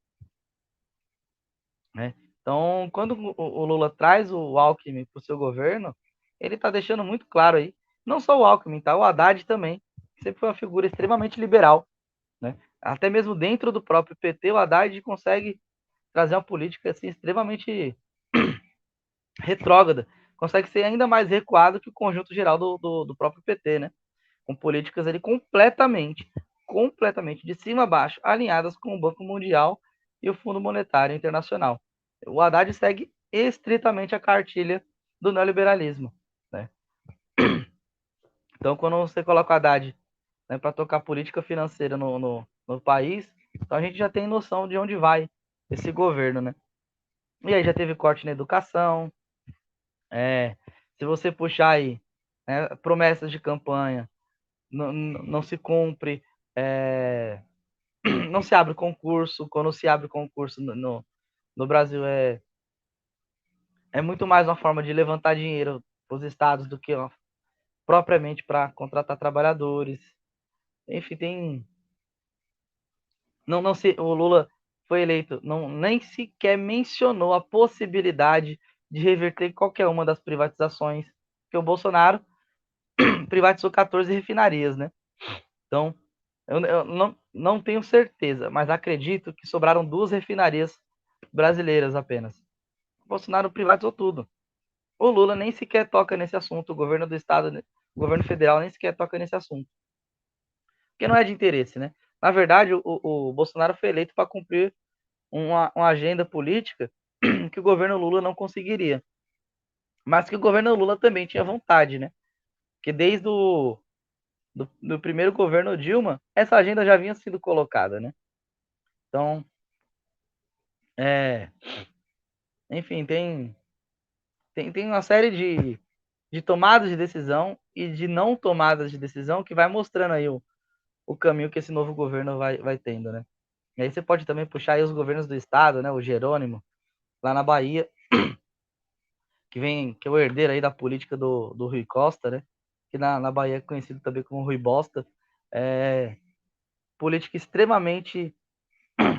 né? Então, quando o Lula traz o Alckmin para o seu governo, ele está deixando muito claro aí, não só o Alckmin, tá? O Haddad também, sempre foi uma figura extremamente liberal, né? Até mesmo dentro do próprio PT, o Haddad consegue trazer uma política assim, extremamente retrógrada, consegue ser ainda mais recuado que o conjunto geral do próprio PT, né? Com políticas ali completamente de cima a baixo, alinhadas com o Banco Mundial e o Fundo Monetário Internacional. O Haddad segue estritamente a cartilha do neoliberalismo, né? Então, quando você coloca o Haddad, né, para tocar política financeira no país, então a gente já tem noção de onde vai esse governo, né? E aí já teve corte na educação, se você puxar aí, né, promessas de campanha, não se cumpre, não se abre concurso, quando se abre concurso no Brasil é muito mais uma forma de levantar dinheiro para os estados do que propriamente para contratar trabalhadores. Enfim, o Lula foi eleito, nem sequer mencionou a possibilidade de reverter qualquer uma das privatizações, que o Bolsonaro privatizou 14 refinarias, né? Então, eu não tenho certeza, mas acredito que sobraram 2 refinarias brasileiras apenas. O Bolsonaro privatizou tudo. O Lula nem sequer toca nesse assunto, o governo do estado, o governo federal nem sequer toca nesse assunto. Porque não é de interesse, né? Na verdade, o Bolsonaro foi eleito para cumprir uma agenda política que o governo Lula não conseguiria. Mas que o governo Lula também tinha vontade, né? Porque desde do primeiro governo Dilma, essa agenda já vinha sido colocada, né? Então, enfim, tem uma série de tomadas de decisão e de não tomadas de decisão que vai mostrando aí o caminho que esse novo governo vai tendo, né? E aí você pode também puxar aí os governos do estado, né? O Jerônimo, lá na Bahia, que é o herdeiro aí da política do Rui Costa, né? Que na Bahia é conhecido também como Rui Bosta. Política extremamente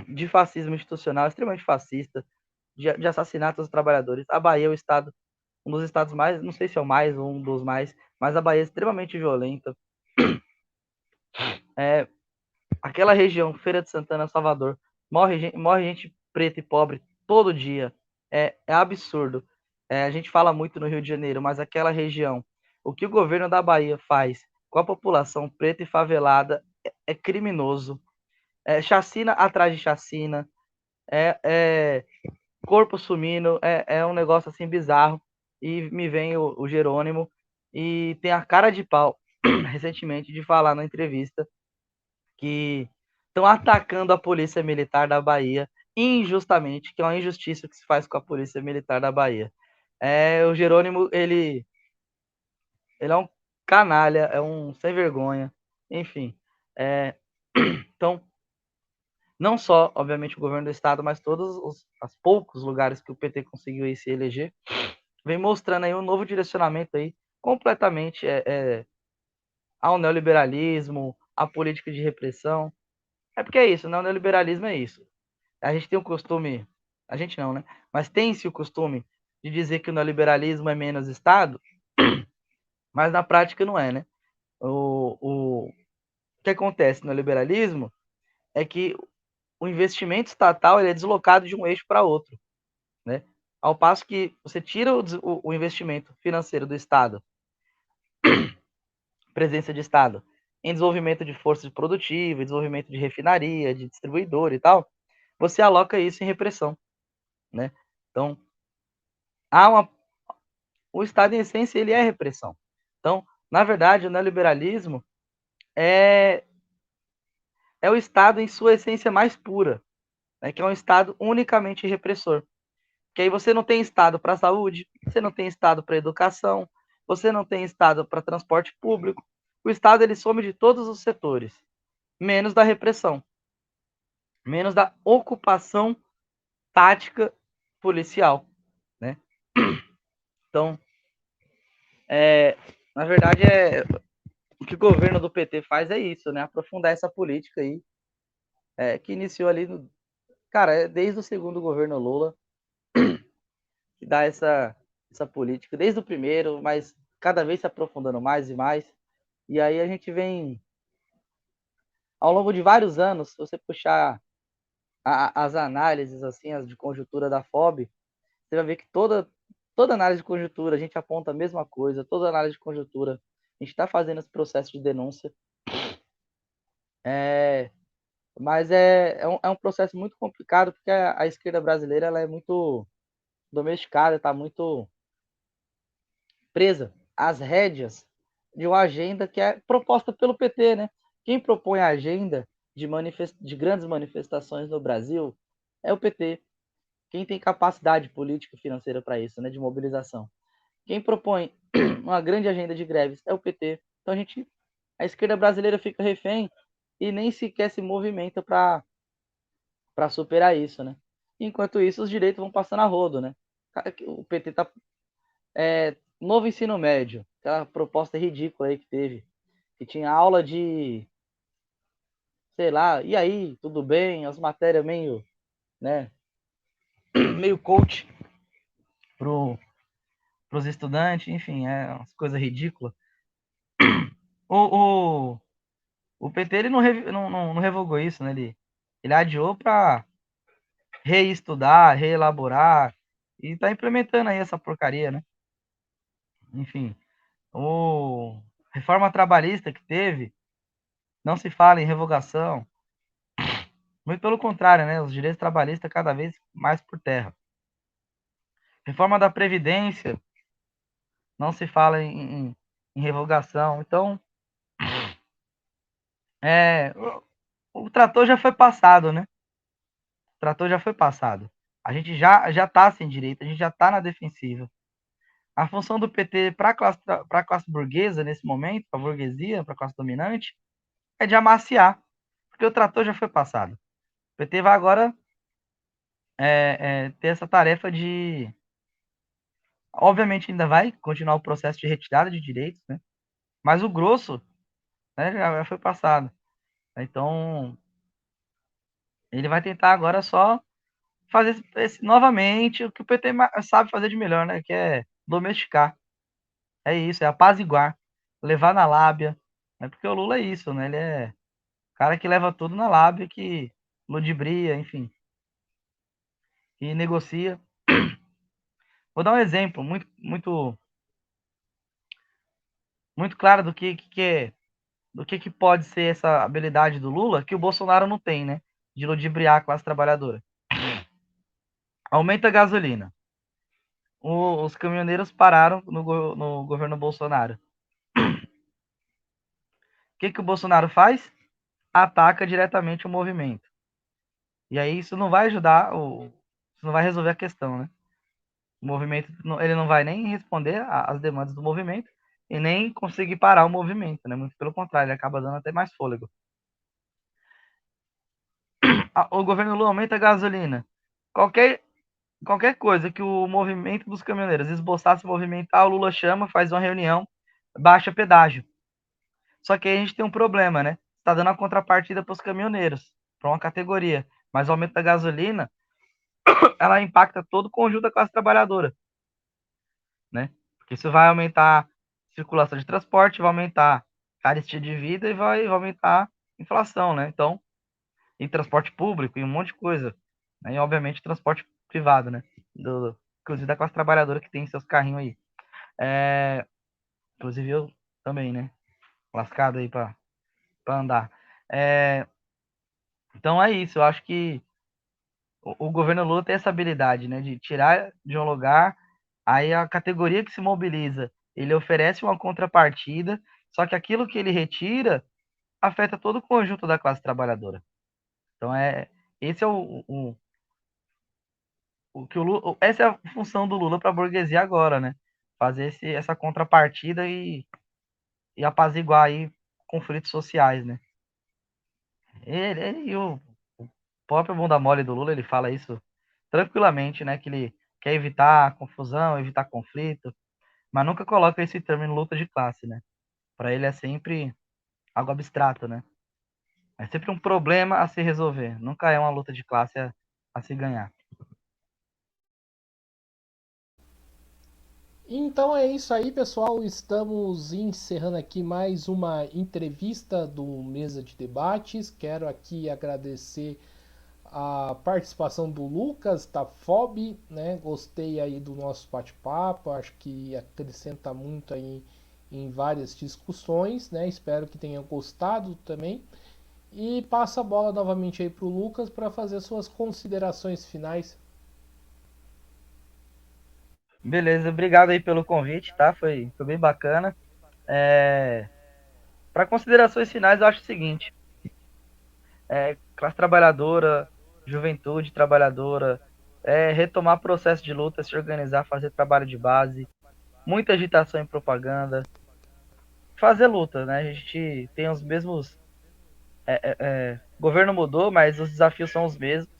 de fascismo institucional, extremamente fascista, de assassinatos aos trabalhadores. A Bahia é o estado, um dos estados mais, não sei se é o mais ou um dos mais, mas a Bahia é extremamente violenta. Aquela região, Feira de Santana, Salvador, morre gente preta e pobre todo dia. É absurdo. A gente fala muito no Rio de Janeiro, mas aquela região, o que o governo da Bahia faz com a população preta e favelada é criminoso. Chacina atrás de chacina, é corpo sumindo, é um negócio assim bizarro. E me vem o Jerônimo e tem a cara de pau, recentemente, de falar na entrevista que estão atacando a polícia militar da Bahia injustamente, que é uma injustiça que se faz com a polícia militar da Bahia. O Jerônimo, ele é um canalha, é um sem vergonha, enfim. Então, não só, obviamente, o governo do estado, mas todos os poucos lugares que o PT conseguiu aí se eleger, vem mostrando aí um novo direcionamento aí completamente ao neoliberalismo, à política de repressão. É porque é isso, né? O neoliberalismo é isso. A gente tem o costume, a gente não, né? Mas tem-se o costume de dizer que o neoliberalismo é menos Estado, mas na prática não é, né? O que acontece no neoliberalismo é que o investimento estatal ele é deslocado de um eixo para outro, né? Ao passo que você tira o investimento financeiro do Estado, presença de Estado, em desenvolvimento de força produtiva, desenvolvimento de refinaria, de distribuidor e tal, você aloca isso em repressão, né? Então, há uma o Estado, em essência, ele é repressão. Então, na verdade, o neoliberalismo é, é o Estado em sua essência mais pura, né, que é um Estado unicamente repressor. Que aí você não tem Estado para a saúde, você não tem Estado para a educação, você não tem Estado para transporte público. O Estado ele some de todos os setores, menos da repressão, menos da ocupação tática policial, né? Então, na verdade, o que o governo do PT faz é isso, né? Aprofundar essa política aí, que iniciou ali, cara, desde o segundo governo Lula, que dá essa política, desde o primeiro, mas cada vez se aprofundando mais e mais. E aí a gente vem, ao longo de vários anos, se você puxar as análises, assim, as de conjuntura da FOB, você vai ver que toda análise de conjuntura a gente aponta a mesma coisa, toda análise de conjuntura a gente está fazendo esse processo de denúncia. Mas é um processo muito complicado, porque a esquerda brasileira ela é muito domesticada, está muito presa às rédeas de uma agenda que é proposta pelo PT, né? Quem propõe a agenda de grandes manifestações no Brasil é o PT. Quem tem capacidade política e financeira para isso, né? De mobilização. Quem propõe uma grande agenda de greves é o PT. Então a esquerda brasileira fica refém e nem sequer se movimenta para superar isso, né? Enquanto isso, os direitos vão passando a rodo, né? O PT tá novo ensino médio, aquela proposta ridícula aí que teve, que tinha aula de, sei lá, e aí, tudo bem? As matérias meio, né, meio coach pro, pros estudantes, enfim, umas coisas ridículas. O, o, o PT ele não revogou isso, né? Ele adiou para reestudar, reelaborar e tá implementando aí essa porcaria, né? Enfim, o reforma trabalhista que teve, não se fala em revogação. Muito pelo contrário, né? Os direitos trabalhistas cada vez mais por terra. Reforma da Previdência, não se fala em revogação. Então, o trator já foi passado, né? O trator já foi passado. A gente já tá sem direito, a gente já tá na defensiva. A função do PT para a classe burguesa, nesse momento, para a burguesia, para a classe dominante, é de amaciar, porque o trator já foi passado. O PT vai agora ter essa tarefa de. Obviamente, ainda vai continuar o processo de retirada de direitos, né? Mas o grosso, né, já foi passado. Então, Ele vai tentar agora só fazer novamente o que o PT sabe fazer de melhor, né? Que é domesticar. É isso, é apaziguar, levar na lábia. Né? Porque o Lula é isso, né? Ele é o cara que leva tudo na lábia, que ludibria, enfim, que negocia. Vou dar um exemplo muito claro do que pode ser essa habilidade do Lula que o Bolsonaro não tem, né? De ludibriar a classe trabalhadora. Aumenta a gasolina. Os caminhoneiros pararam no governo Bolsonaro. O que o Bolsonaro faz? Ataca diretamente o movimento. E aí isso não vai ajudar, isso não vai resolver a questão, né? O movimento, ele não vai nem responder às demandas do movimento e nem conseguir parar o movimento, né? Muito pelo contrário, ele acaba dando até mais fôlego. O governo Lula aumenta a gasolina. Qualquer, qualquer coisa que o movimento dos caminhoneiros esboçasse movimentar, o Lula chama, faz uma reunião, baixa pedágio. Só que aí a gente tem um problema, né? Está dando a contrapartida para os caminhoneiros, para uma categoria. Mas o aumento da gasolina, ela impacta todo o conjunto da classe trabalhadora, né? Porque isso vai aumentar a circulação de transporte, vai aumentar a carestia de vida e vai aumentar a inflação, né? Então, em transporte público e um monte de coisa. Né? E, obviamente, transporte privado, né? Inclusive da classe trabalhadora que tem seus carrinhos aí. Inclusive eu também, né? Lascado aí para andar. Então é isso, eu acho que o governo Lula tem essa habilidade, né, de tirar de um lugar, aí a categoria que se mobiliza, ele oferece uma contrapartida, só que aquilo que ele retira afeta todo o conjunto da classe trabalhadora. Então esse é o que o Lula, essa é a função do Lula para a burguesia agora, né? Fazer essa contrapartida e apaziguar aí conflitos sociais, né? Ele e o próprio bunda mole do Lula, ele fala isso tranquilamente, né? Que ele quer evitar confusão, evitar conflito, mas nunca coloca esse termo em luta de classe, né? Para ele é sempre algo abstrato, né? É sempre um problema a se resolver, nunca é uma luta de classe a se ganhar. Então é isso aí, pessoal. Estamos encerrando aqui mais uma entrevista do Mesa de Debates. Quero aqui agradecer a participação do Lucas, da FOB, né? Gostei aí do nosso bate-papo, acho que acrescenta muito aí em várias discussões, né? Espero que tenham gostado também. E passa a bola novamente aí para o Lucas para fazer suas considerações finais. Beleza, obrigado aí pelo convite, tá? Foi bem bacana. Para considerações finais, eu acho o seguinte: classe trabalhadora, juventude trabalhadora, retomar processo de luta, se organizar, fazer trabalho de base, muita agitação e propaganda, fazer luta, né? A gente tem os mesmos. O governo mudou, mas os desafios são os mesmos.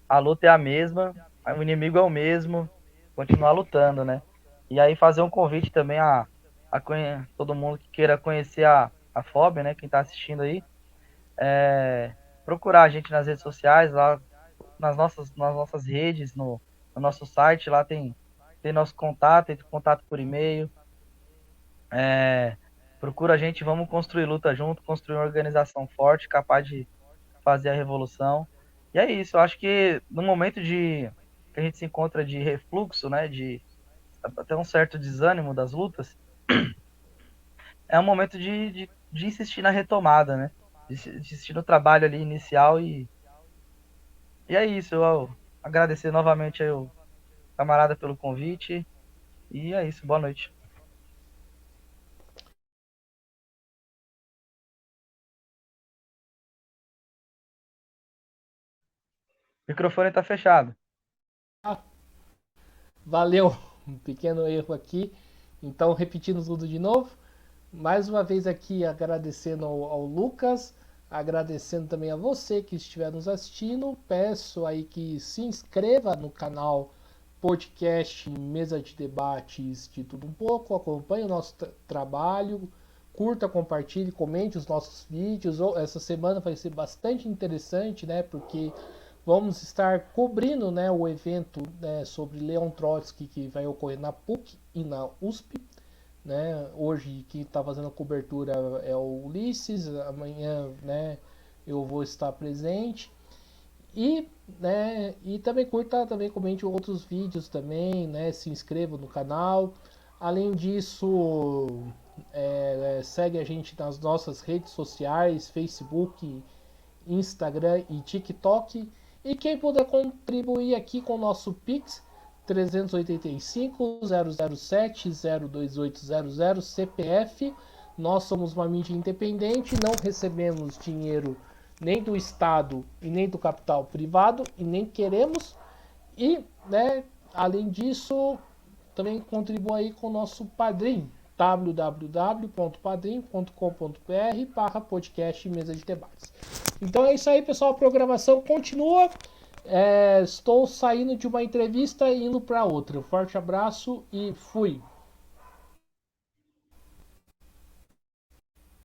A luta é a mesma, o inimigo é o mesmo. Continuar lutando, né? E aí fazer um convite também a todo mundo que queira conhecer a FOB, né? Quem está assistindo aí, procurar a gente nas redes sociais, lá nas nossas redes, no nosso site, lá tem nosso contato, tem contato por e-mail. Procura a gente, vamos construir luta junto, construir uma organização forte, capaz de fazer a revolução. E é isso, eu acho que no momento que a gente se encontra de refluxo, né, de até um certo desânimo das lutas, é um momento de insistir na retomada, né, de insistir no trabalho ali inicial e é isso, eu agradecer novamente aí o camarada pelo convite e é isso, boa noite. O microfone está fechado. Ah, valeu, um pequeno erro aqui. Então, repetindo tudo de novo. Mais uma vez aqui agradecendo ao Lucas, agradecendo também a você que estiver nos assistindo. Peço aí que se inscreva no canal podcast Mesa de Debates de Tudo Um Pouco, acompanhe o nosso trabalho, curta, compartilhe, comente os nossos vídeos. Essa semana vai ser bastante interessante, né? Porque vamos estar cobrindo, né, o evento, né, sobre Leon Trotsky que vai ocorrer na PUC e na USP. Né? Hoje quem está fazendo a cobertura é o Ulisses, amanhã, né, eu vou estar presente. E, né, e também curta, também comente outros vídeos também, né, se inscreva no canal. Além disso, segue a gente nas nossas redes sociais, Facebook, Instagram e TikTok. E quem puder contribuir aqui com o nosso Pix, 385 007 02800 CPF. Nós somos uma mídia independente, não recebemos dinheiro nem do Estado e nem do capital privado e nem queremos. E, né, além disso, também contribua aí com o nosso Padrim, www.padrim.com.br/podcast mesa de debates. Então é isso aí, pessoal, a programação continua. Estou saindo de uma entrevista e indo para outra. Um forte abraço e fui!